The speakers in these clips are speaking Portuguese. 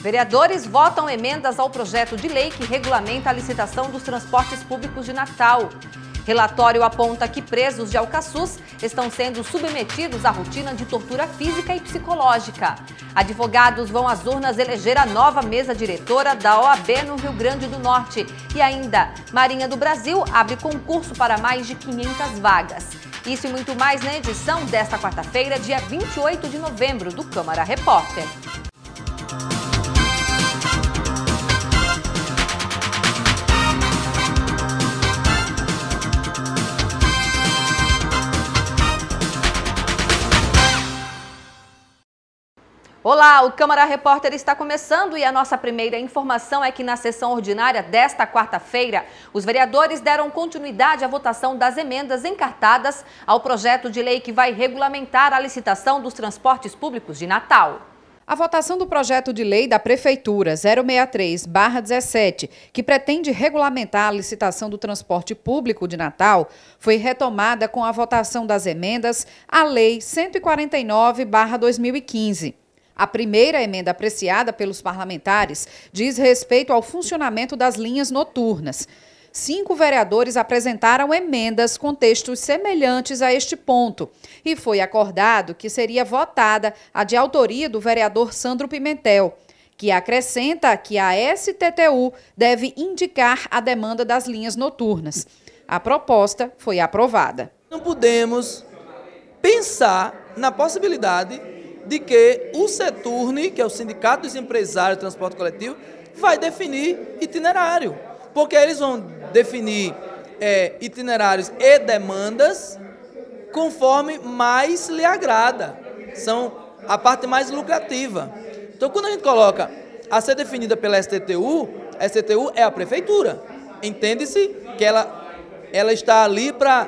Vereadores votam emendas ao projeto de lei que regulamenta a licitação dos transportes públicos de Natal. Relatório aponta que presos de Alcaçuz estão sendo submetidos à rotina de tortura física e psicológica. Advogados vão às urnas eleger a nova mesa diretora da OAB no Rio Grande do Norte. E ainda, Marinha do Brasil abre concurso para mais de 500 vagas. Isso e muito mais na edição desta quarta-feira, dia 28 de novembro, do Câmara Repórter. Olá, o Câmara Repórter está começando e a nossa primeira informação é que na sessão ordinária desta quarta-feira, os vereadores deram continuidade à votação das emendas encartadas ao projeto de lei que vai regulamentar a licitação dos transportes públicos de Natal. A votação do projeto de lei da Prefeitura 063/17, que pretende regulamentar a licitação do transporte público de Natal, foi retomada com a votação das emendas à Lei 149/2015. A primeira emenda apreciada pelos parlamentares diz respeito ao funcionamento das linhas noturnas. 5 vereadores apresentaram emendas com textos semelhantes a este ponto e foi acordado que seria votada a de autoria do vereador Sandro Pimentel, que acrescenta que a STTU deve indicar a demanda das linhas noturnas. A proposta foi aprovada. Não podemos pensar na possibilidade de que o Seturne, que é o Sindicato dos Empresários do Transporte Coletivo, vai definir itinerário. Porque eles vão definir itinerários e demandas conforme mais lhe agrada. São a parte mais lucrativa. Então, quando a gente coloca a ser definida pela STTU, a STTU é a Prefeitura. Entende-se que ela está ali para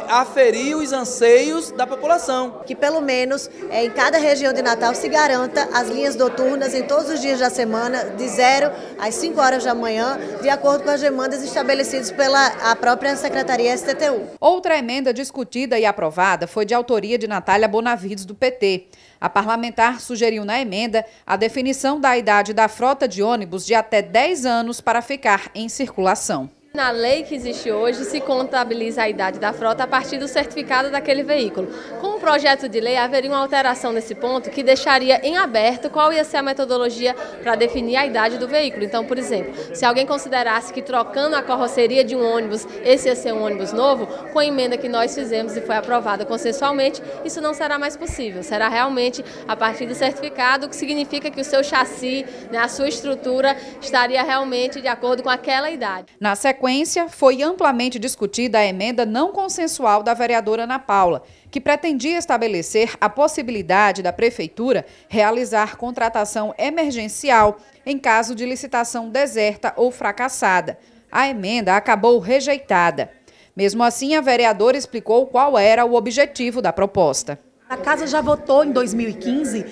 aferir os anseios da população. Que pelo menos em cada região de Natal se garanta as linhas noturnas em todos os dias da semana, de 0 às 5 horas da manhã, de acordo com as demandas estabelecidas pela própria Secretaria STTU. Outra emenda discutida e aprovada foi de autoria de Natália Bonavides, do PT. A parlamentar sugeriu na emenda a definição da idade da frota de ônibus de até 10 anos para ficar em circulação. Na lei que existe hoje, se contabiliza a idade da frota a partir do certificado daquele veículo. Com o projeto de lei, haveria uma alteração nesse ponto que deixaria em aberto qual ia ser a metodologia para definir a idade do veículo. Então, por exemplo, se alguém considerasse que trocando a carroceria de um ônibus, esse ia ser um ônibus novo, com a emenda que nós fizemos e foi aprovada consensualmente, isso não será mais possível. Será realmente a partir do certificado, que significa que o seu chassi, a sua estrutura, estaria realmente de acordo com aquela idade. Na sequência, foi amplamente discutida a emenda não consensual da vereadora Ana Paula, que pretendia estabelecer a possibilidade da Prefeitura realizar contratação emergencial em caso de licitação deserta ou fracassada. A emenda acabou rejeitada. Mesmo assim, a vereadora explicou qual era o objetivo da proposta. A Casa já votou em 2015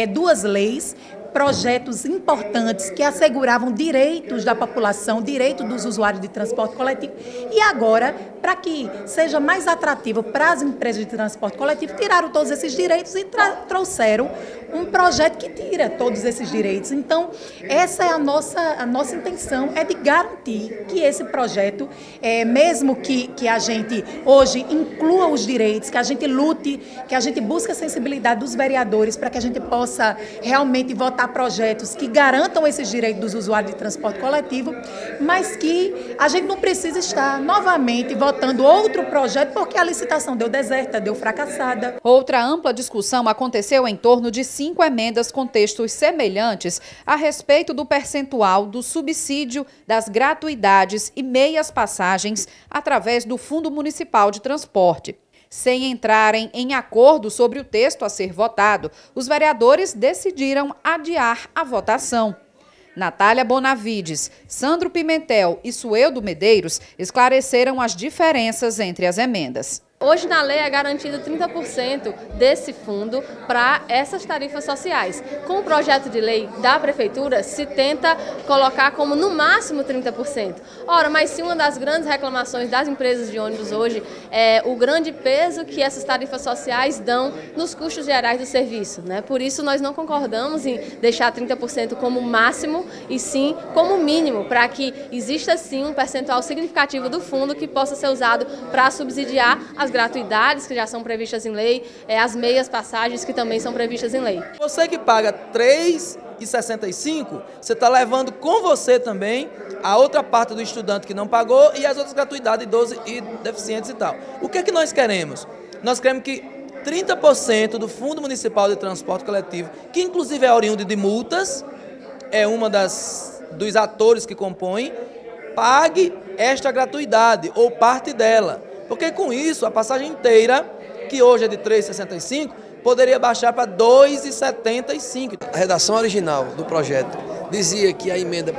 2 leis, projetos importantes que asseguravam direitos da população, direitos dos usuários de transporte coletivo. E agora, para que seja mais atrativo para as empresas de transporte coletivo, tiraram todos esses direitos e trouxeram um projeto que tira todos esses direitos. Então, essa é a nossa intenção, é de garantir que esse projeto, mesmo que a gente hoje inclua os direitos, que a gente lute, que a gente busque a sensibilidade dos vereadores para que a gente possa realmente votar projetos que garantam esses direitos dos usuários de transporte coletivo, mas que a gente não precisa estar novamente votando outro projeto porque a licitação deu deserta, deu fracassada. Outra ampla discussão aconteceu em torno de 5 emendas com textos semelhantes a respeito do percentual do subsídio das gratuidades e meias passagens através do Fundo Municipal de Transporte. Sem entrarem em acordo sobre o texto a ser votado, os vereadores decidiram adiar a votação. Natália Bonavides, Sandro Pimentel e Sueldo Medeiros esclareceram as diferenças entre as emendas. Hoje na lei é garantido 30% desse fundo para essas tarifas sociais. Com o projeto de lei da Prefeitura se tenta colocar como no máximo 30%. Ora, mas se uma das grandes reclamações das empresas de ônibus hoje é o grande peso que essas tarifas sociais dão nos custos gerais do serviço, né? Por isso nós não concordamos em deixar 30% como máximo e sim como mínimo, para que exista sim um percentual significativo do fundo que possa ser usado para subsidiar as gratuidades que já são previstas em lei, as meias passagens que também são previstas em lei. Você que paga R$ 3,65, você está levando com você também a outra parte do estudante que não pagou e as outras gratuidades, idosos e deficientes e tal. O que é que nós queremos? Nós queremos que 30% do Fundo Municipal de Transporte Coletivo, que inclusive é oriundo de multas, é uma dos atores que compõem, pague esta gratuidade ou parte dela. Porque com isso, a passagem inteira, que hoje é de R$ 3,65, poderia baixar para R$ 2,75. A redação original do projeto dizia que a emenda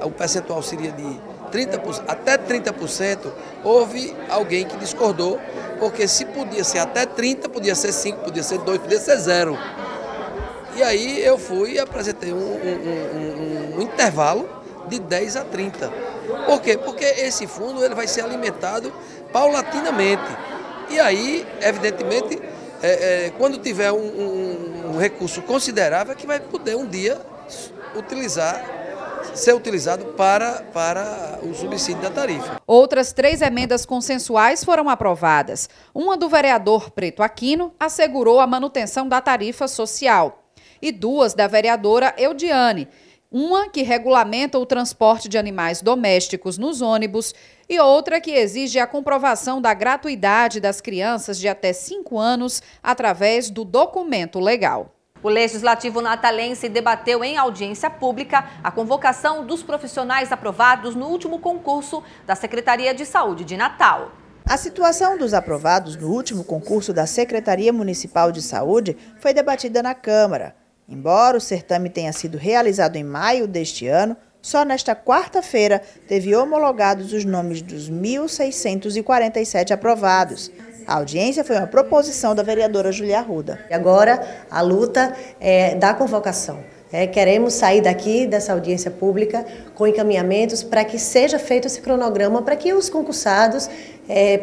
o percentual seria de 30%, até 30%, houve alguém que discordou, porque se podia ser até 30%, podia ser 5%, podia ser 2%, podia ser 0%. E aí eu fui e apresentei um intervalo de 10 a 30. Por quê? Porque esse fundo ele vai ser alimentado paulatinamente. E aí, evidentemente, quando tiver um recurso considerável, que vai poder um dia ser utilizado para o subsídio da tarifa. Outras 3 emendas consensuais foram aprovadas. Uma do vereador Preto Aquino assegurou a manutenção da tarifa social. E 2 da vereadora Eudiane. Uma que regulamenta o transporte de animais domésticos nos ônibus e outra que exige a comprovação da gratuidade das crianças de até 5 anos através do documento legal. O Legislativo natalense debateu em audiência pública a convocação dos profissionais aprovados no último concurso da Secretaria de Saúde de Natal. A situação dos aprovados no último concurso da Secretaria Municipal de Saúde foi debatida na Câmara. Embora o certame tenha sido realizado em maio deste ano, só nesta quarta-feira teve homologados os nomes dos 1.647 aprovados. A audiência foi uma proposição da vereadora Julia Arruda. Agora, a luta é da convocação. Queremos sair daqui dessa audiência pública com encaminhamentos para que seja feito esse cronograma, para que os concursados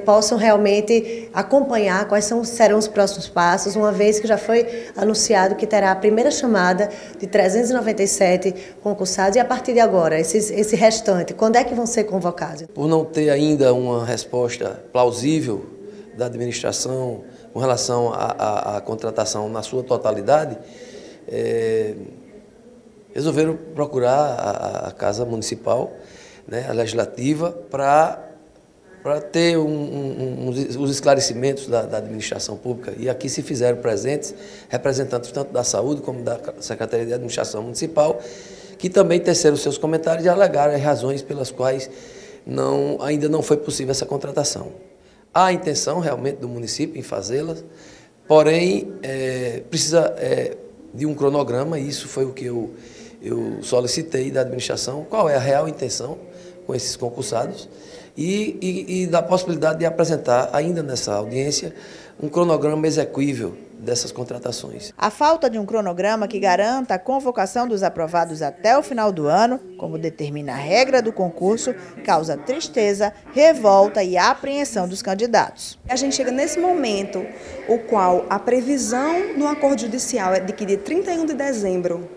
possam realmente acompanhar quais serão os próximos passos, uma vez que já foi anunciado que terá a primeira chamada de 397 concursados e a partir de agora, esse restante, quando é que vão ser convocados? Por não ter ainda uma resposta plausível da administração com relação à contratação na sua totalidade, resolveram procurar a Casa Municipal, né, a Legislativa, para ter os esclarecimentos da administração pública. E aqui se fizeram presentes representantes tanto da Saúde como da Secretaria de Administração Municipal, que também teceram seus comentários e alegaram as razões pelas quais ainda não foi possível essa contratação. Há a intenção realmente do município em fazê-las, porém precisa de um cronograma, e isso foi o que eu solicitei da administração, qual é a real intenção com esses concursados e da possibilidade de apresentar ainda nessa audiência um cronograma exequível dessas contratações. A falta de um cronograma que garanta a convocação dos aprovados até o final do ano, como determina a regra do concurso, causa tristeza, revolta e apreensão dos candidatos. A gente chega nesse momento, o qual a previsão no acordo judicial é de que de 31 de dezembro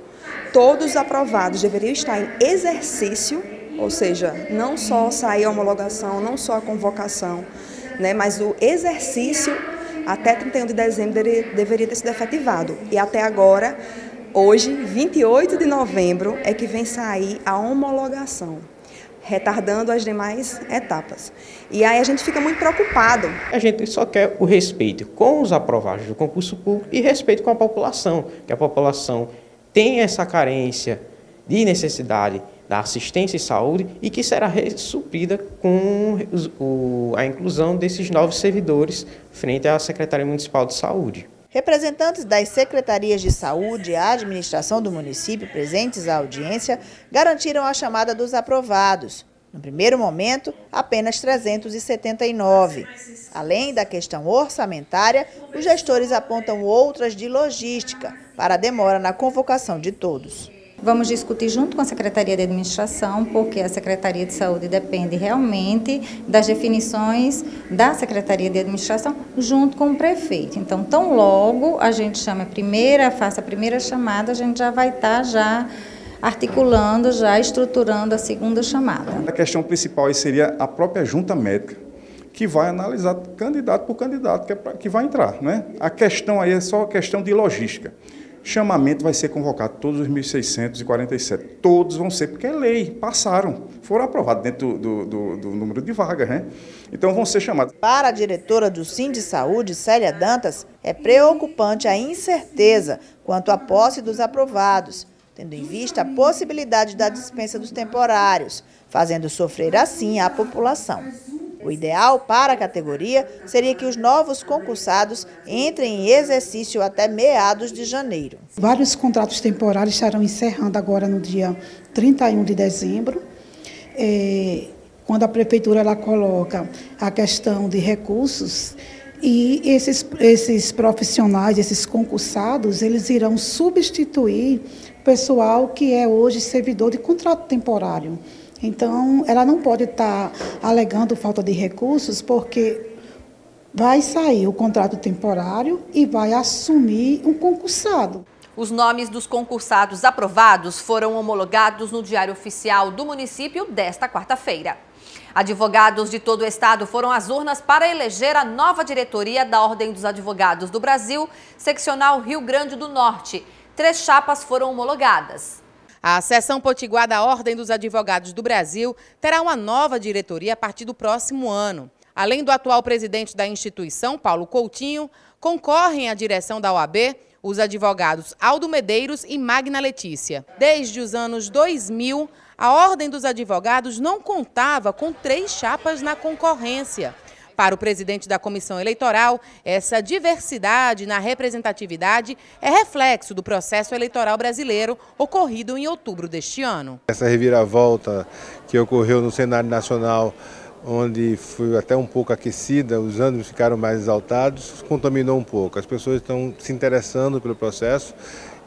todos os aprovados deveriam estar em exercício, ou seja, não só sair a homologação, não só a convocação, né, mas o exercício até 31 de dezembro deveria ter sido efetivado. E até agora, hoje, 28 de novembro, é que vem sair a homologação, retardando as demais etapas. E aí a gente fica muito preocupado. A gente só quer o respeito com os aprovados do concurso público e respeito com a população, que a população tem essa carência de necessidade da assistência e saúde e que será suprida com a inclusão desses novos servidores frente à Secretaria Municipal de Saúde. Representantes das secretarias de saúde e a administração do município presentes à audiência garantiram a chamada dos aprovados. No primeiro momento, apenas 379. Além da questão orçamentária, os gestores apontam outras de logística para a demora na convocação de todos. Vamos discutir junto com a Secretaria de Administração, porque a Secretaria de Saúde depende realmente das definições da Secretaria de Administração junto com o prefeito. Então, tão logo a gente faça a primeira chamada, a gente já vai estar articulando, estruturando a segunda chamada. A questão principal aí seria a própria junta médica, que vai analisar candidato por candidato que vai entrar, né? A questão aí é só questão de logística. Chamamento vai ser convocado todos os 1.647. Todos vão ser, porque é lei, passaram, foram aprovados dentro do número de vagas, né? Então vão ser chamados. Para a diretora do Sindisaúde, Célia Dantas, é preocupante a incerteza quanto à posse dos aprovados, tendo em vista a possibilidade da dispensa dos temporários, fazendo sofrer assim a população. O ideal para a categoria seria que os novos concursados entrem em exercício até meados de janeiro. Vários contratos temporários estarão encerrando agora no dia 31 de dezembro, quando a prefeitura ela coloca a questão de recursos e esses profissionais, esses concursados, eles irão substituir o pessoal que é hoje servidor de contrato temporário. Então, ela não pode estar alegando falta de recursos, porque vai sair o contrato temporário e vai assumir um concursado. Os nomes dos concursados aprovados foram homologados no Diário Oficial do município desta quarta-feira. Advogados de todo o estado foram às urnas para eleger a nova diretoria da Ordem dos Advogados do Brasil, seccional Rio Grande do Norte. 3 chapas foram homologadas. A seção potiguar da Ordem dos Advogados do Brasil terá uma nova diretoria a partir do próximo ano. Além do atual presidente da instituição, Paulo Coutinho, concorrem à direção da OAB os advogados Aldo Medeiros e Magna Letícia. Desde os anos 2000, a Ordem dos Advogados não contava com 3 chapas na concorrência. Para o presidente da Comissão Eleitoral, essa diversidade na representatividade é reflexo do processo eleitoral brasileiro ocorrido em outubro deste ano. Essa reviravolta que ocorreu no cenário nacional, onde foi até um pouco aquecida, os ânimos ficaram mais exaltados, contaminou um pouco. As pessoas estão se interessando pelo processo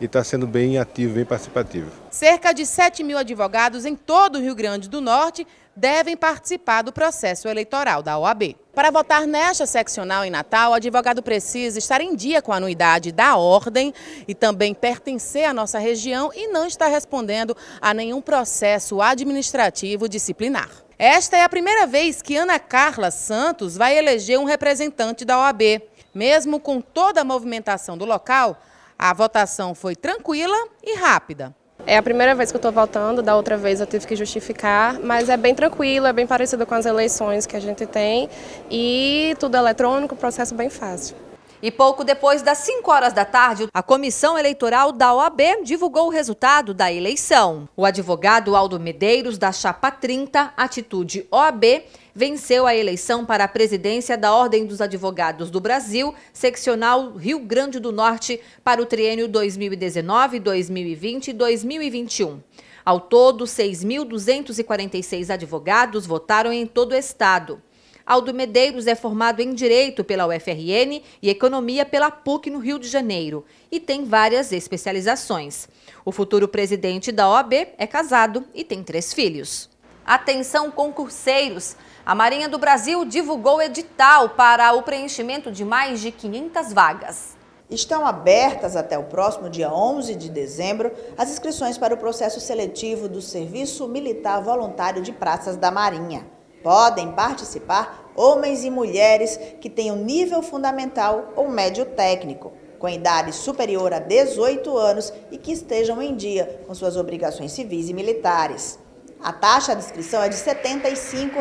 e está sendo bem ativo, bem participativo. Cerca de 7.000 advogados em todo o Rio Grande do Norte devem participar do processo eleitoral da OAB. Para votar nesta seccional em Natal, o advogado precisa estar em dia com a anuidade da ordem e também pertencer à nossa região e não estar respondendo a nenhum processo administrativo disciplinar. Esta é a primeira vez que Ana Carla Santos vai eleger um representante da OAB. Mesmo com toda a movimentação do local, a votação foi tranquila e rápida. É a primeira vez que eu estou votando, da outra vez eu tive que justificar, mas é bem tranquilo, é bem parecido com as eleições que a gente tem e tudo eletrônico, processo bem fácil. E pouco depois das 5 horas da tarde, a Comissão Eleitoral da OAB divulgou o resultado da eleição. O advogado Aldo Medeiros, da chapa 30, Atitude OAB, venceu a eleição para a presidência da Ordem dos Advogados do Brasil, seccional Rio Grande do Norte, para o triênio 2019, 2020 e 2021. Ao todo, 6.246 advogados votaram em todo o estado. Aldo Medeiros é formado em Direito pela UFRN e Economia pela PUC no Rio de Janeiro e tem várias especializações. O futuro presidente da OAB é casado e tem 3 filhos. Atenção, concurseiros! A Marinha do Brasil divulgou edital para o preenchimento de mais de 500 vagas. Estão abertas até o próximo dia 11 de dezembro as inscrições para o processo seletivo do Serviço Militar Voluntário de Praças da Marinha. Podem participar homens e mulheres que tenham nível fundamental ou médio técnico, com idade superior a 18 anos e que estejam em dia com suas obrigações civis e militares. A taxa de inscrição é de R$ 75,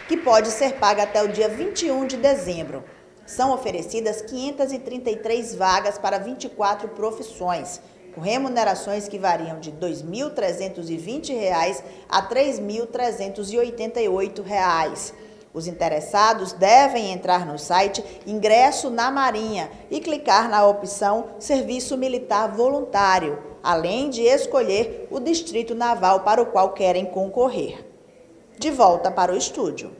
que pode ser paga até o dia 21 de dezembro. São oferecidas 533 vagas para 24 profissões, com remunerações que variam de R$ 2.320 a R$ 3.388. Os interessados devem entrar no site Ingresso na Marinha e clicar na opção Serviço Militar Voluntário, além de escolher o distrito naval para o qual querem concorrer. De volta para o estúdio.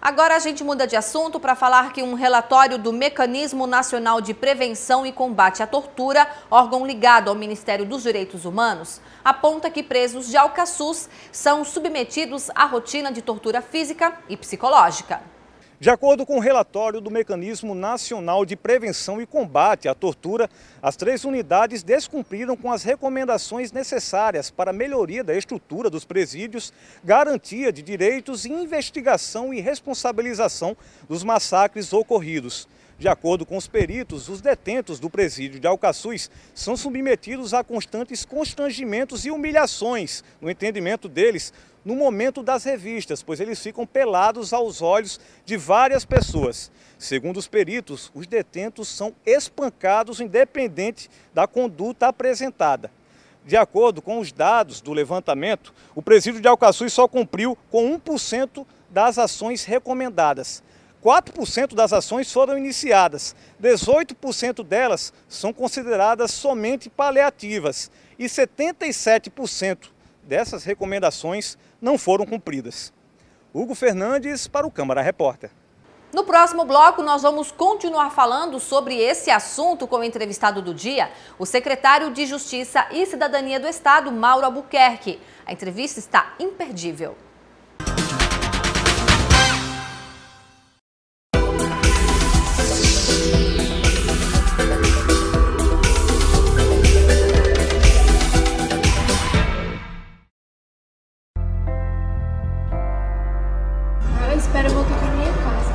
Agora a gente muda de assunto para falar que um relatório do Mecanismo Nacional de Prevenção e Combate à Tortura, órgão ligado ao Ministério dos Direitos Humanos, aponta que presos de Alcaçuz são submetidos à rotina de tortura física e psicológica. De acordo com o relatório do Mecanismo Nacional de Prevenção e Combate à Tortura, as 3 unidades descumpriram com as recomendações necessárias para a melhoria da estrutura dos presídios, garantia de direitos e investigação e responsabilização dos massacres ocorridos. De acordo com os peritos, os detentos do presídio de Alcaçuz são submetidos a constantes constrangimentos e humilhações, no entendimento deles, no momento das revistas, pois eles ficam pelados aos olhos de várias pessoas. Segundo os peritos, os detentos são espancados independente da conduta apresentada. De acordo com os dados do levantamento, o presídio de Alcaçuz só cumpriu com 1% das ações recomendadas. 4% das ações foram iniciadas, 18% delas são consideradas somente paliativas e 77% dessas recomendações não foram cumpridas. Hugo Fernandes para o Câmara Repórter. No próximo bloco, nós vamos continuar falando sobre esse assunto com o entrevistado do dia, o secretário de Justiça e Cidadania do Estado, Mauro Albuquerque. A entrevista está imperdível. Eu espero voltar para minha casa.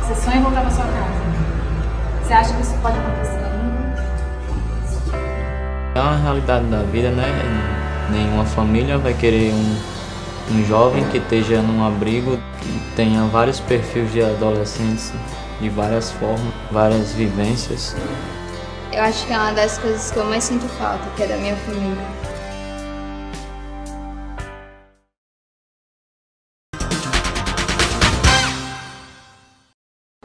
Você sonha em voltar para sua casa? Você acha que isso pode acontecer ainda? É uma realidade da vida, né? Nenhuma família vai querer um jovem que esteja num abrigo, que tenha vários perfis de adolescentes, de várias formas, várias vivências. Eu acho que é uma das coisas que eu mais sinto falta, que é da minha família.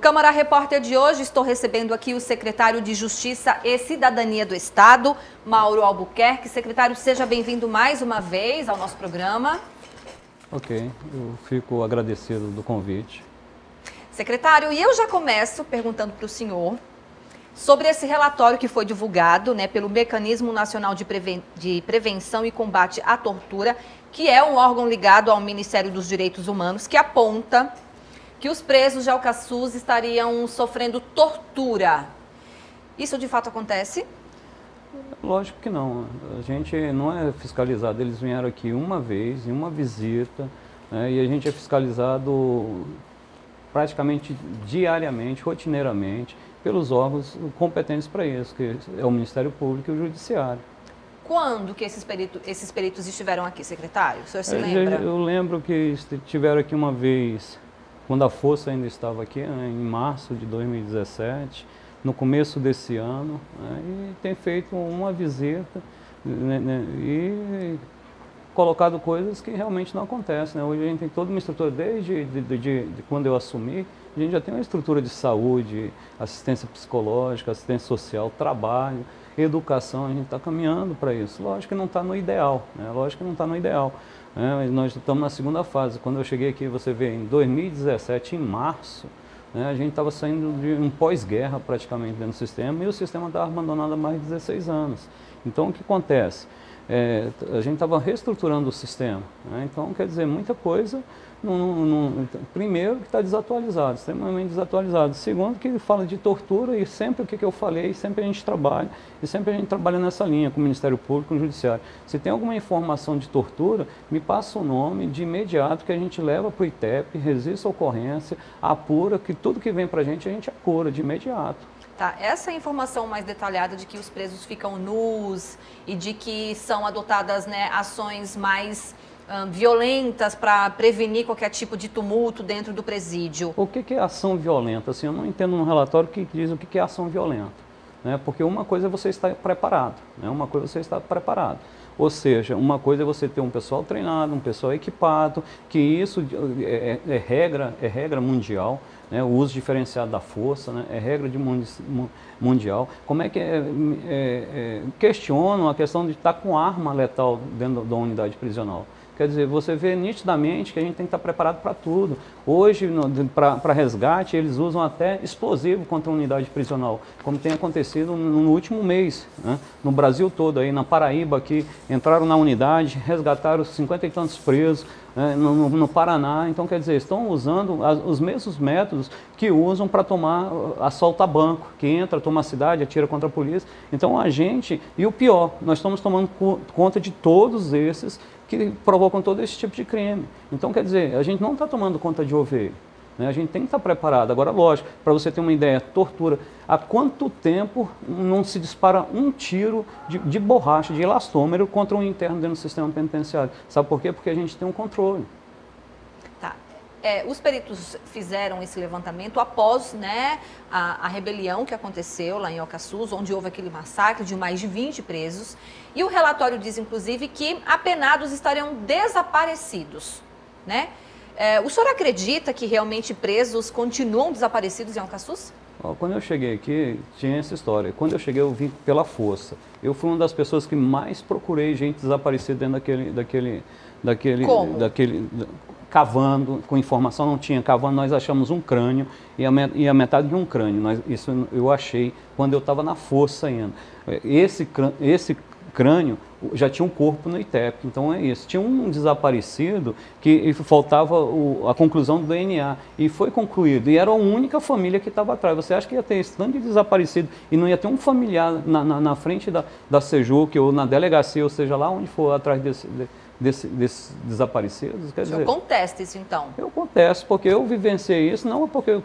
Câmara Repórter de hoje, estou recebendo aqui o secretário de Justiça e Cidadania do Estado, Mauro Albuquerque. Secretário, seja bem-vindo mais uma vez ao nosso programa. Ok, eu fico agradecido do convite. Secretário, e eu já começo perguntando para o senhor sobre esse relatório que foi divulgado, né, pelo Mecanismo Nacional de Prevenção e Combate à Tortura, que é um órgão ligado ao Ministério dos Direitos Humanos, que aponta que os presos de Alcaçuz estariam sofrendo tortura. Isso de fato acontece? Lógico que não. A gente não é fiscalizado. Eles vieram aqui uma vez, em uma visita, né, e a gente é fiscalizado praticamente diariamente, rotineiramente, pelos órgãos competentes para isso, que é o Ministério Público e o Judiciário. Quando que esses peritos estiveram aqui, secretário? O senhor se lembra? Eu lembro que estiveram aqui uma vez, quando a Força ainda estava aqui, né, em março de 2017, no começo desse ano, né, e tem feito uma visita, né, e colocado coisas que realmente não acontecem, né? Hoje a gente tem toda uma estrutura, desde quando eu assumi, a gente já tem uma estrutura de saúde, assistência psicológica, assistência social, trabalho, educação, a gente está caminhando para isso. Lógico que não está no ideal, né? Lógico que não está no ideal. Mas nós estamos na segunda fase. Quando eu cheguei aqui, você vê, em 2017, em março, né, a gente estava saindo de um pós-guerra praticamente dentro do sistema, e o sistema estava abandonado há mais de 16 anos. Então, o que acontece? A gente estava reestruturando o sistema, né? Então, quer dizer, muita coisa, primeiro, que está desatualizado, extremamente desatualizado. Segundo, que fala de tortura, e sempre o que eu falei, sempre a gente trabalha, e sempre a gente trabalha nessa linha com o Ministério Público e o Judiciário. Se tem alguma informação de tortura, me passa o nome de imediato, que a gente leva para o ITEP, registra a ocorrência, apura, que tudo que vem para a gente apura de imediato. Tá, essa informação mais detalhada de que os presos ficam nus e de que são adotadas, né, ações mais violentas para prevenir qualquer tipo de tumulto dentro do presídio. O que é ação violenta? Assim, eu não entendo no relatório que diz o que é ação violenta, né? Porque uma coisa é você estar preparado, né? Uma coisa é você estar preparado. Ou seja, uma coisa é você ter um pessoal treinado, um pessoal equipado, que isso é regra mundial, né? O uso diferenciado da força, né? É regra mundial. Como é que questionam a questão de estar com arma letal dentro da unidade prisional? Quer dizer, você vê nitidamente que a gente tem que estar preparado para tudo. Hoje, para resgate, eles usam até explosivo contra a unidade prisional, como tem acontecido no último mês, né? No Brasil todo, aí na Paraíba, aqui, entraram na unidade, resgataram 50 e tantos presos, né? No Paraná. Então, quer dizer, estão usando os mesmos métodos que usam para tomar, assaltar banco, que entra, toma a cidade, atira contra a polícia. Então, a gente, e o pior, nós estamos tomando conta de todos esses que provocam todo esse tipo de crime. Então, quer dizer, a gente não está tomando conta de ovelha, né? A gente tem que estar preparado. Agora, lógico, para você ter uma ideia, tortura, há quanto tempo não se dispara um tiro de borracha, de elastômero contra um interno dentro do sistema penitenciário? Sabe por quê? Porque a gente tem um controle. Tá. Os peritos fizeram esse levantamento após, né, a rebelião que aconteceu lá em Alcaçuz, onde houve aquele massacre de mais de 20 presos. E o relatório diz, inclusive, que apenados estariam desaparecidos, né? O senhor acredita que realmente presos continuam desaparecidos em Alcaçuz? Quando eu cheguei aqui, tinha essa história. Quando eu cheguei, eu vim pela força. Eu fui uma das pessoas que mais procurei gente desaparecida dentro daquele cavando, com informação não tinha, cavando, nós achamos um crânio e a metade de um crânio. Isso eu achei quando eu estava na força ainda. Esse crânio já tinha um corpo no ITEP, então é isso. Tinha um desaparecido que faltava a conclusão do DNA e foi concluído. E era a única família que estava atrás. Você acha que ia ter esse tanto de desaparecido e não ia ter um familiar na frente da SEJUC ou na delegacia, ou seja, lá onde for atrás desses desaparecidos? Quer dizer, o senhor contesta isso, então? Eu contesto, porque eu vivenciei isso, não porque eu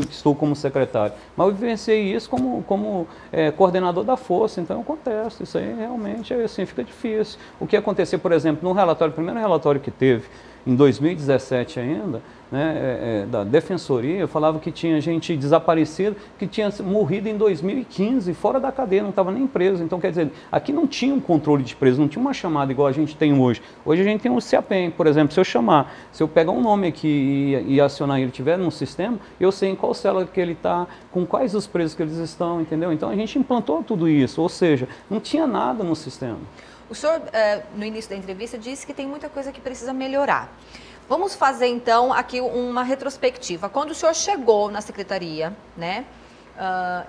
estou como secretário, mas eu vivenciei isso como coordenador da força, então eu contesto. Isso aí realmente assim, fica difícil. O que aconteceu, por exemplo, no relatório, o primeiro relatório que teve, em 2017 ainda, né, da Defensoria, falava que tinha gente desaparecida, que tinha morrido em 2015, fora da cadeia, não estava nem preso. Então, quer dizer, aqui não tinha um controle de preso, não tinha uma chamada igual a gente tem hoje. Hoje a gente tem um CIAPEM, por exemplo, se eu pegar um nome aqui e acionar ele, tiver no sistema, eu sei em qual cela que ele está, com quais os presos que eles estão, entendeu? Então, a gente implantou tudo isso, ou seja, não tinha nada no sistema. O senhor, no início da entrevista, disse que tem muita coisa que precisa melhorar. Vamos fazer, então, aqui uma retrospectiva. Quando o senhor chegou na secretaria, né,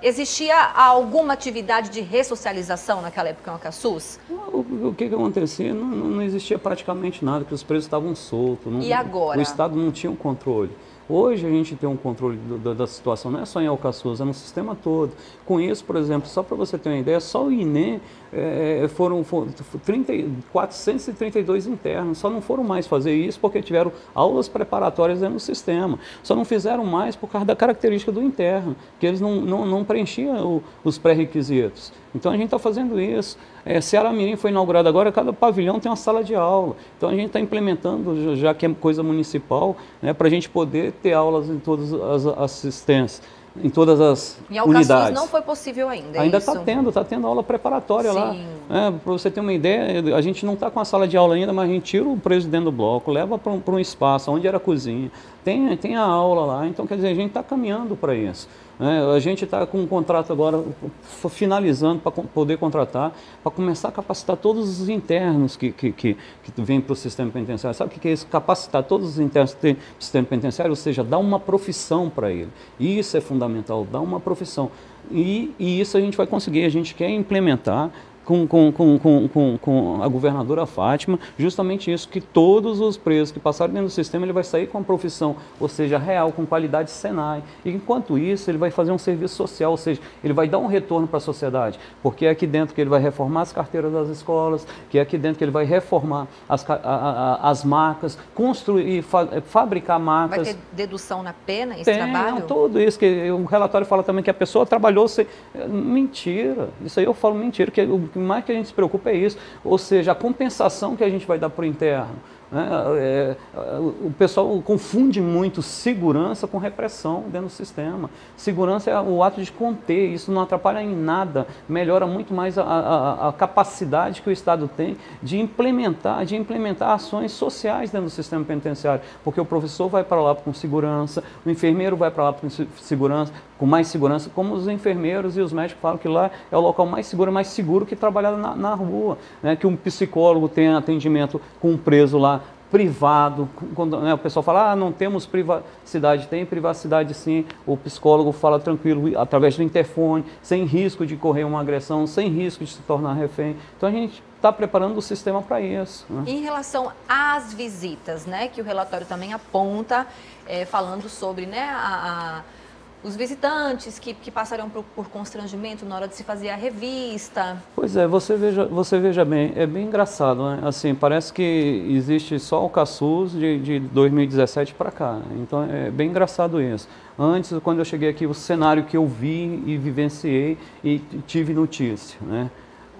existia alguma atividade de ressocialização naquela época em Alcaçuz? O que acontecia? Não existia praticamente nada, porque os presos estavam soltos. E agora? O Estado não tinha um controle. Hoje a gente tem um controle da situação, não é só em Alcaçuz, é no sistema todo. Com isso, por exemplo, só para você ter uma ideia, só o INE foram 432 internos, só não foram mais fazer isso porque tiveram aulas preparatórias dentro do sistema. Só não fizeram mais por causa da característica do interno, que eles não preenchiam os pré-requisitos. Então a gente está fazendo isso. Ceará Mirim foi inaugurado agora, cada pavilhão tem uma sala de aula. Então a gente está implementando, já que é coisa municipal, né, para a gente poder ter aulas em todas as assistências, em todas as unidades. Em Alcaçuz não foi possível ainda. Ainda está tendo aula preparatória. Sim. Lá. Para você ter uma ideia, a gente não está com a sala de aula ainda, mas a gente tira o presidente do bloco, leva para um espaço onde era a cozinha, tem a aula lá. Então, quer dizer, a gente está caminhando para isso. A gente está com um contrato agora, finalizando para poder contratar, para começar a capacitar todos os internos que vêm para o sistema penitenciário. Sabe o que é isso? Capacitar todos os internos do sistema penitenciário, ou seja, dar uma profissão para ele. Isso é fundamental, dar uma profissão. E isso a gente vai conseguir, a gente quer implementar com a governadora Fátima, justamente isso, que todos os presos que passaram dentro do sistema, ele vai sair com uma profissão, ou seja, real, com qualidade Senai. E enquanto isso, ele vai fazer um serviço social, ou seja, ele vai dar um retorno para a sociedade, porque é aqui dentro que ele vai reformar as carteiras das escolas, que é aqui dentro que ele vai reformar as marcas, construir, fabricar marcas. Vai ter dedução na pena esse trabalho? Não, tudo isso, que o relatório fala também que a pessoa trabalhou sem... Mentira, isso aí eu falo mentira, que o que mais que a gente se preocupa é isso, ou seja, a compensação que a gente vai dar para o interno. O pessoal confunde muito segurança com repressão dentro do sistema. Segurança é o ato de conter, isso não atrapalha em nada, melhora muito mais a capacidade que o Estado tem de implementar ações sociais dentro do sistema penitenciário, porque o professor vai para lá com segurança, o enfermeiro vai para lá com segurança, com mais segurança, como os enfermeiros e os médicos falam que lá é o local mais seguro que trabalhar na rua, né? Que um psicólogo tenha atendimento com um preso lá privado, quando, né, o pessoal fala, não temos privacidade, tem privacidade sim, o psicólogo fala tranquilo, através do interfone, sem risco de correr uma agressão, sem risco de se tornar refém. Então a gente está preparando o sistema para isso. Né? Em relação às visitas, né, que o relatório também aponta, falando sobre, né, os visitantes que passariam por constrangimento na hora de se fazer a revista. Pois é, você veja bem, é bem engraçado, né? Assim, parece que existe só o CASUS de 2017 para cá, então é bem engraçado isso. Antes, quando eu cheguei aqui, o cenário que eu vi e vivenciei e tive notícia, né?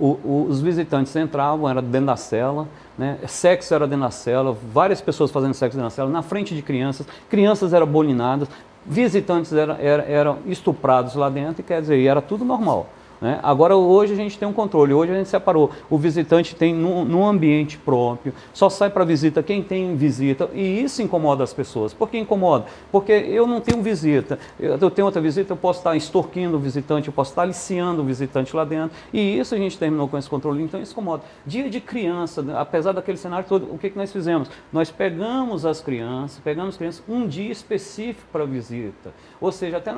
Os visitantes entravam, era dentro da cela, né? Sexo era dentro da cela, várias pessoas fazendo sexo dentro da cela, na frente de crianças eram bolinadas, visitantes eram estuprados lá dentro, quer dizer, era tudo normal. Né? Agora, hoje a gente tem um controle, hoje a gente separou, o visitante tem num ambiente próprio, só sai para visita quem tem visita, e isso incomoda as pessoas. Por que incomoda? Porque eu não tenho visita, eu tenho outra visita, eu posso estar extorquindo o visitante, eu posso estar aliciando o visitante lá dentro, e isso a gente terminou com esse controle, então isso incomoda. Dia de criança, apesar daquele cenário todo, o que nós fizemos? Nós pegamos crianças um dia específico para visita, ou seja, até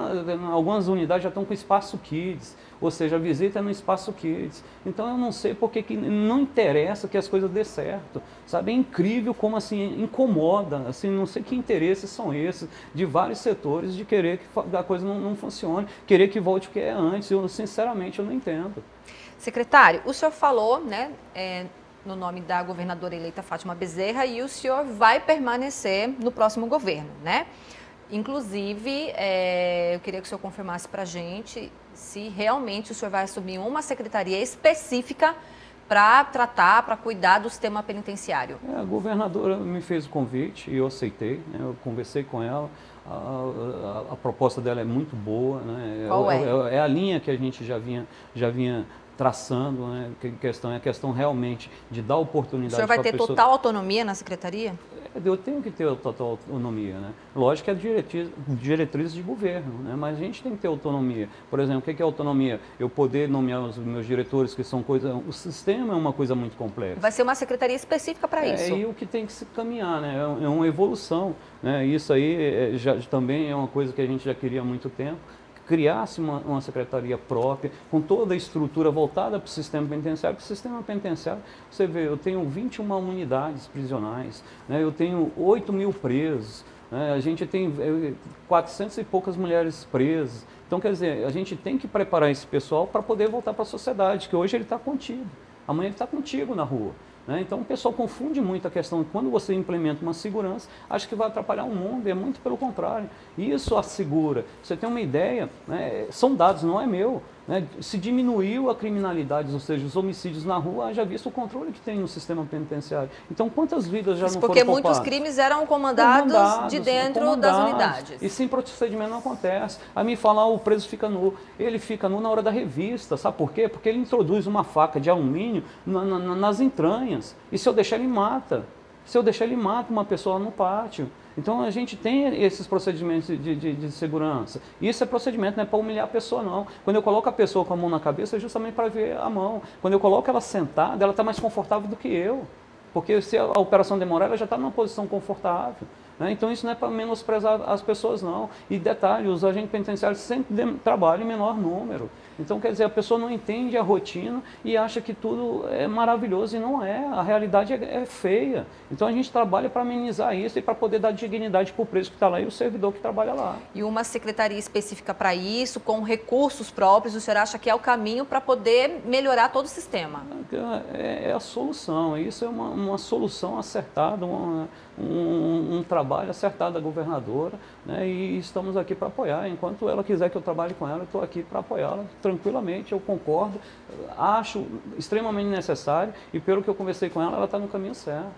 algumas unidades já estão com espaço kids, ou seja, a visita é no espaço kids. Então eu não sei porque que não interessa que as coisas dê certo, sabe? É incrível como assim incomoda, assim, não sei que interesses são esses de vários setores de querer que a coisa não funcione, querer que volte o que é antes. Eu sinceramente eu não entendo. Secretário, o senhor falou, né, no nome da governadora eleita Fátima Bezerra, e o senhor vai permanecer no próximo governo, né? Inclusive, eu queria que o senhor confirmasse para a gente se realmente o senhor vai assumir uma secretaria específica para tratar, para cuidar do sistema penitenciário. A governadora me fez o convite e eu aceitei, né? Eu conversei com ela, a proposta dela é muito boa. Né? Qual é? É a linha que a gente já vinha traçando, né? A questão realmente de dar oportunidade para a pessoa. O senhor vai ter total autonomia na secretaria? Eu tenho que ter total autonomia, né? Lógico que é diretrizes de governo, né? Mas a gente tem que ter autonomia. Por exemplo, o que é autonomia? Eu poder nomear os meus diretores, que são coisas... O sistema é uma coisa muito complexa. Vai ser uma secretaria específica para isso. E o que tem que se caminhar, né? É uma evolução, né? Isso aí também é uma coisa que a gente já queria há muito tempo. Criasse uma secretaria própria, com toda a estrutura voltada para o sistema penitenciário. Porque o sistema penitenciário, você vê, eu tenho 21 unidades prisionais, né? Eu tenho 8.000 presos, né? A gente tem 400 e poucas mulheres presas. Então, quer dizer, a gente tem que preparar esse pessoal para poder voltar para a sociedade, que hoje ele está contido, amanhã ele está contigo na rua. Então o pessoal confunde muito a questão de quando você implementa uma segurança, acha que vai atrapalhar o mundo, é muito pelo contrário. Isso assegura. Você tem uma ideia, né? São dados, não é meu. Né? Se diminuiu a criminalidade, ou seja, os homicídios na rua, haja visto o controle que tem no sistema penitenciário. Então quantas vidas já não foram poupadas? Porque muitos crimes eram comandados de dentro das unidades. E sem procedimento não acontece. A mim falar, o preso fica nu. Ele fica nu na hora da revista, sabe por quê? Porque ele introduz uma faca de alumínio nas entranhas. E se eu deixar, ele mata. Se eu deixar, ele mata uma pessoa no pátio. Então a gente tem esses procedimentos de segurança. E esse procedimento não é para humilhar a pessoa, não. Quando eu coloco a pessoa com a mão na cabeça, é justamente para ver a mão. Quando eu coloco ela sentada, ela está mais confortável do que eu. Porque se a operação demorar, ela já está numa posição confortável. Né? Então isso não é para menosprezar as pessoas, não. E detalhe, os agentes penitenciários sempre trabalham em menor número. Então, quer dizer, a pessoa não entende a rotina e acha que tudo é maravilhoso e não é. A realidade é feia. Então, a gente trabalha para amenizar isso e para poder dar dignidade para o preso que está lá e o servidor que trabalha lá. E uma secretaria específica para isso, com recursos próprios, o senhor acha que é o caminho para poder melhorar todo o sistema? É a solução. Isso é uma solução acertada, um trabalho acertado da governadora, né? E estamos aqui para apoiar. Enquanto ela quiser que eu trabalhe com ela, eu estou aqui para apoiá-la tranquilamente. Eu concordo, acho extremamente necessário e pelo que eu conversei com ela está no caminho certo.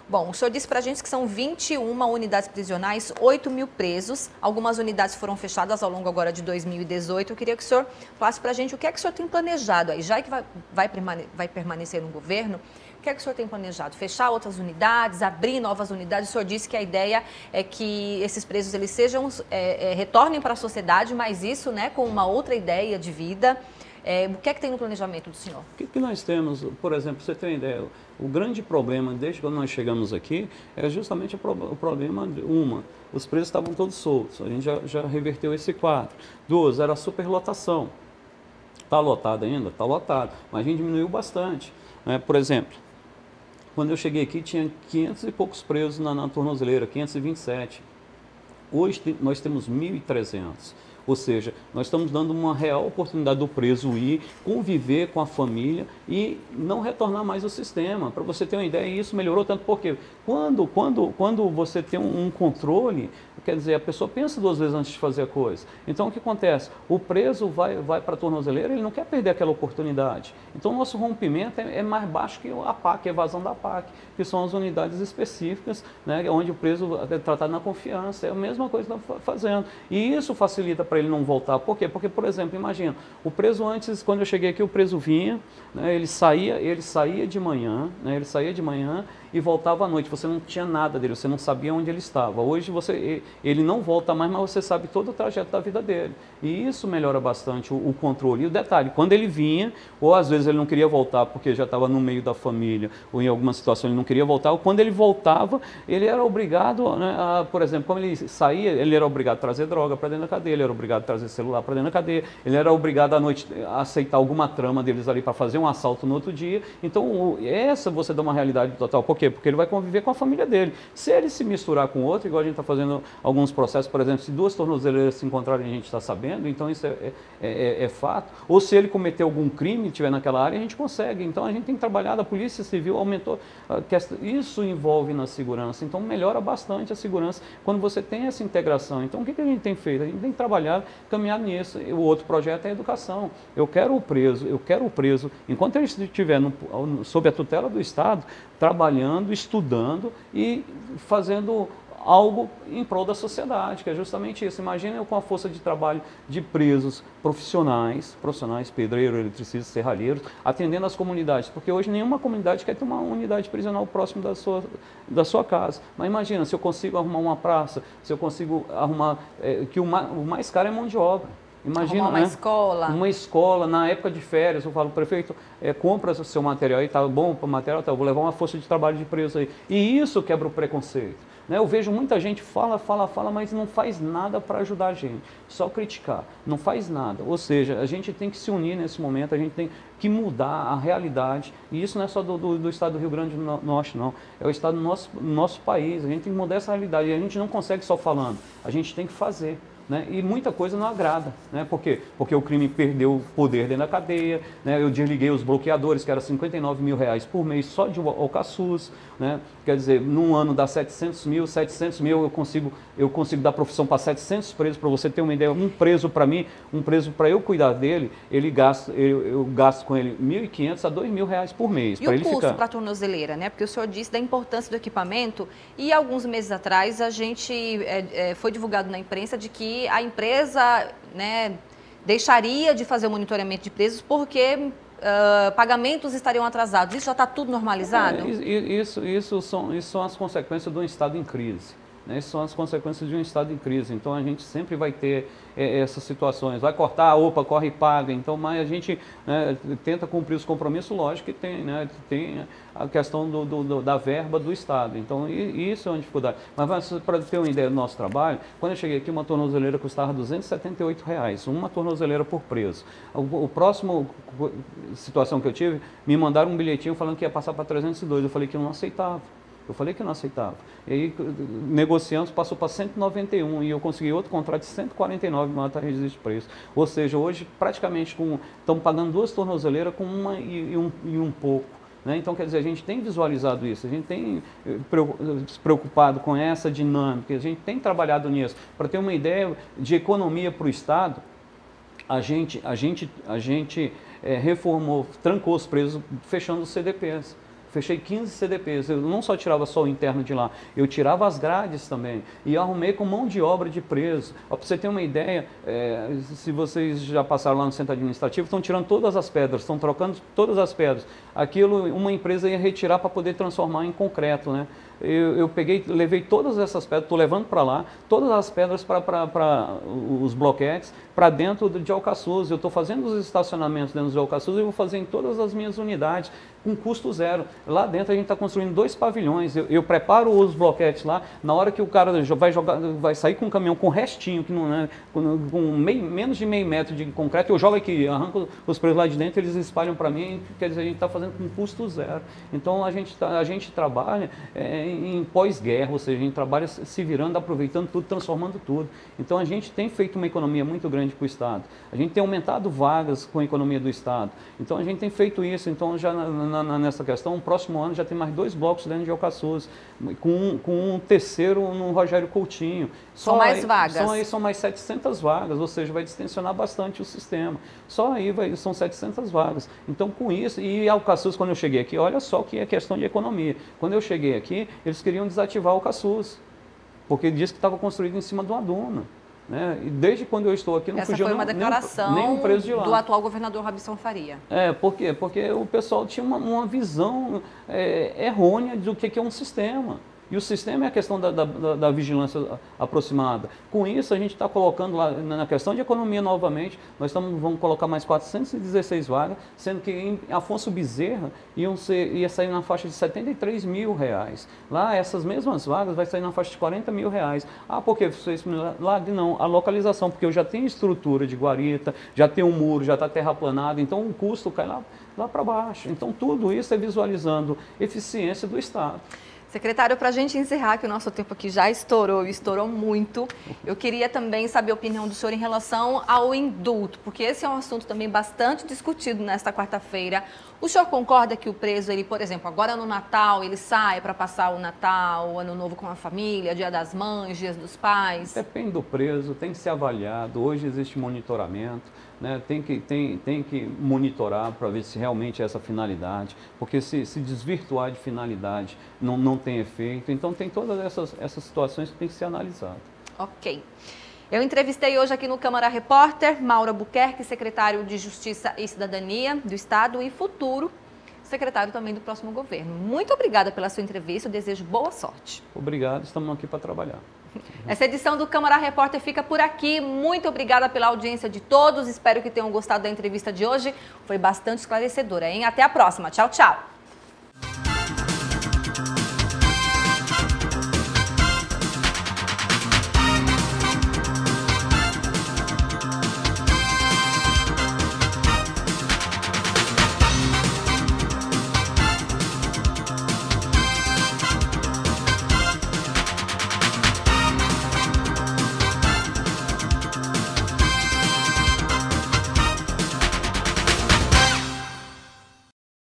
Bom, o senhor disse para a gente que são 21 unidades prisionais, 8.000 presos. Algumas unidades foram fechadas ao longo agora de 2018. Eu queria que o senhor falasse para a gente o que é que o senhor tem planejado aí, já que vai permanecer no governo. O que é que o senhor tem planejado? Fechar outras unidades, abrir novas unidades? O senhor disse que a ideia é que esses presos eles sejam, retornem para a sociedade, mas isso, né, com uma outra ideia de vida. O que é que tem no planejamento do senhor? O que nós temos, por exemplo, você tem ideia, o grande problema desde quando nós chegamos aqui é justamente o problema, os presos estavam todos soltos, a gente já reverteu esse quadro. 2, era a superlotação. Está lotado ainda? Está lotado, mas a gente diminuiu bastante. Por exemplo, quando eu cheguei aqui tinha 500 e poucos presos na tornozeleira, 527. Hoje nós temos 1.300. Ou seja, nós estamos dando uma real oportunidade do preso ir, conviver com a família e não retornar mais ao sistema. Para você ter uma ideia, isso melhorou tanto porque quando você tem um controle, quer dizer, a pessoa pensa 2 vezes antes de fazer a coisa. Então, o que acontece? O preso vai para a tornozeleira, ele não quer perder aquela oportunidade. Então, o nosso rompimento é mais baixo que a PAC, a evasão da PAC, que são as unidades específicas, né, onde o preso é tratado na confiança. É a mesma coisa que estamos fazendo. E isso facilita para ele não voltar. Por quê? Porque, por exemplo, imagina, o preso antes, quando eu cheguei aqui, o preso vinha, né, ele saía de manhã, né, e voltava à noite. Você não tinha nada dele, você não sabia onde ele estava. Hoje ele não volta mais, mas você sabe todo o trajeto da vida dele. E isso melhora bastante o controle. E o detalhe, quando ele vinha, ou às vezes ele não queria voltar porque já estava no meio da família, ou em alguma situação ele não queria voltar, ou quando ele voltava, ele era obrigado, né, por exemplo, quando ele saía, ele era obrigado a trazer droga para dentro da cadeia, ele era obrigado a trazer celular para dentro da cadeia, ele era obrigado à noite a aceitar alguma trama deles ali para fazer um assalto no outro dia. Então, essa você dá uma realidade total. Por quê? Porque ele vai conviver com a família dele. Se ele se misturar com outro, igual a gente está fazendo alguns processos, por exemplo, se 2 tornozeleiras se encontrarem, a gente está sabendo, então isso é fato. Ou se ele cometer algum crime e estiver naquela área, a gente consegue. Então a gente tem trabalhado, a Polícia Civil aumentou, isso envolve na segurança, então melhora bastante a segurança quando você tem essa integração. Então o que a gente tem feito? A gente tem trabalhado, caminhado nisso. O outro projeto é a educação. Eu quero o preso, enquanto ele estiver sob a tutela do Estado, trabalhando, estudando e fazendo algo em prol da sociedade, que é justamente isso. Imagina eu com a força de trabalho de presos profissionais, pedreiros, eletricistas, serralheiros, atendendo as comunidades, porque hoje nenhuma comunidade quer ter uma unidade prisional próximo da sua casa. Mas imagina, se eu consigo arrumar uma praça, se eu consigo arrumar, que o mais caro é mão de obra. Imagina uma escola, na época de férias, eu falo, prefeito, compra o seu material aí, tá bom para o material, tá, eu vou levar uma força de trabalho de preso aí. E isso quebra o preconceito. Né? Eu vejo muita gente fala, mas não faz nada para ajudar a gente, só criticar, não faz nada. Ou seja, a gente tem que se unir nesse momento, a gente tem que mudar a realidade, e isso não é só do estado do Rio Grande do Norte, não, é o estado do nosso país, a gente tem que mudar essa realidade, e a gente não consegue só falando, a gente tem que fazer. Né? E muita coisa não agrada. Né? Por quê? Porque o crime perdeu poder dentro da cadeia, né? Eu desliguei os bloqueadores, que era R$59 mil por mês só de Alcaçuz, né? Quer dizer, num ano dá 700 mil eu consigo dar profissão para 700 presos, para você ter uma ideia, um preso para mim, um preso para eu cuidar dele, eu gasto com ele R$1.500 a R$2.000 por mês. E o custo para a tornozeleira, né? Porque o senhor disse da importância do equipamento e alguns meses atrás a gente foi divulgado na imprensa de que a empresa, né, deixaria de fazer o monitoramento de presos porque pagamentos estariam atrasados. Isso já está tudo normalizado? Isso são as consequências de um Estado em crise. Né? Isso são as consequências de um Estado em crise. Então a gente sempre vai ter essas situações. Vai cortar, opa, corre e paga. Então, mas a gente, né, tenta cumprir os compromissos, lógico que tem, né, tem a questão da verba do Estado. Então, isso é uma dificuldade. Mas para ter uma ideia do nosso trabalho, quando eu cheguei aqui, uma tornozeleira custava R$278, uma tornozeleira por preso. O próximo situação que eu tive, me mandaram um bilhetinho falando que ia passar para 302. Eu falei que eu não aceitava. E aí, negociamos, passou para 191 e eu consegui outro contrato de 149 mata registro de preço. Ou seja, hoje praticamente estamos pagando 2 tornozeleiras com uma e um pouco. Né? Então, quer dizer, a gente tem visualizado isso, a gente tem se preocupado com essa dinâmica, a gente tem trabalhado nisso. Para ter uma ideia de economia para o Estado, a gente reformou, trancou os presos, fechando os CDPs. Fechei 15 CDPs, eu não só tirava só o interno de lá, eu tirava as grades também e arrumei com mão de obra de preso. Para você ter uma ideia, se vocês já passaram lá no centro administrativo, estão tirando todas as pedras, estão trocando todas as pedras. Aquilo uma empresa ia retirar para poder transformar em concreto, né? Eu levei todas essas pedras, estou levando para lá, todas as pedras para os bloquetes, para dentro de Alcaçuz. Eu estou fazendo os estacionamentos dentro de Alcaçuz e vou fazer em todas as minhas unidades, com custo zero. Lá dentro a gente está construindo 2 pavilhões, eu preparo os bloquetes lá, na hora que o cara vai sair com um caminhão com restinho, que não é, com menos de meio metro de concreto, eu jogo aqui, arranco os presos lá de dentro, eles espalham para mim, quer dizer, a gente está fazendo com custo zero. Então a gente trabalha em pós-guerra, ou seja, a gente trabalha se virando, aproveitando tudo, transformando tudo. Então a gente tem feito uma economia muito grande para o Estado. A gente tem aumentado vagas com a economia do Estado. Então a gente tem feito isso. Então já nessa questão, no próximo ano já tem mais 2 blocos dentro de Alcaçuz, com um terceiro no Rogério Coutinho. São mais vagas? São mais 700 vagas, ou seja, vai distensionar bastante o sistema. Só aí são 700 vagas. Então com isso, e Alcaçuz, quando eu cheguei aqui, olha só que é questão de economia. Quando eu cheguei aqui, eles queriam desativar Alcaçuz, porque disse que estava construído em cima de uma duna. Né? E desde quando eu estou aqui não fugiu foi uma declaração nenhum preso de lá. Do atual governador Robson Faria. Por quê? Porque o pessoal tinha uma visão errônea do que é um sistema. E o sistema é a questão da vigilância aproximada. Com isso, a gente está colocando lá, na questão de economia novamente, nós vamos colocar mais 416 vagas, sendo que em Afonso Bezerra ia sair na faixa de R$73 mil. Lá, essas mesmas vagas vai sair na faixa de R$40 mil. Por que vocês lá? Não, a localização, porque eu já tenho estrutura de guarita, já tenho um muro, já está terraplanado, então o custo cai lá para baixo. Então tudo isso é visualizando eficiência do Estado. Secretário, para a gente encerrar, que o nosso tempo aqui já estourou muito, eu queria também saber a opinião do senhor em relação ao indulto, porque esse é um assunto também bastante discutido nesta quarta-feira. O senhor concorda que o preso, ele, por exemplo, agora no Natal, ele sai para passar o Natal, o Ano Novo com a família, Dia das Mães, Dias dos Pais? Depende do preso, tem que ser avaliado. Hoje existe monitoramento, né? Tem que monitorar para ver se realmente é essa finalidade, porque se desvirtuar de finalidade não tem efeito. Então tem todas essas situações que tem que ser analisadas. Ok. Eu entrevistei hoje aqui no Câmara Repórter Mauro Albuquerque, secretário de Justiça e Cidadania do Estado e futuro secretário também do próximo governo. Muito obrigada pela sua entrevista, eu desejo boa sorte. Obrigado, estamos aqui para trabalhar. Essa edição do Câmara Repórter fica por aqui. Muito obrigada pela audiência de todos, espero que tenham gostado da entrevista de hoje. Foi bastante esclarecedora, hein? Até a próxima. Tchau, tchau.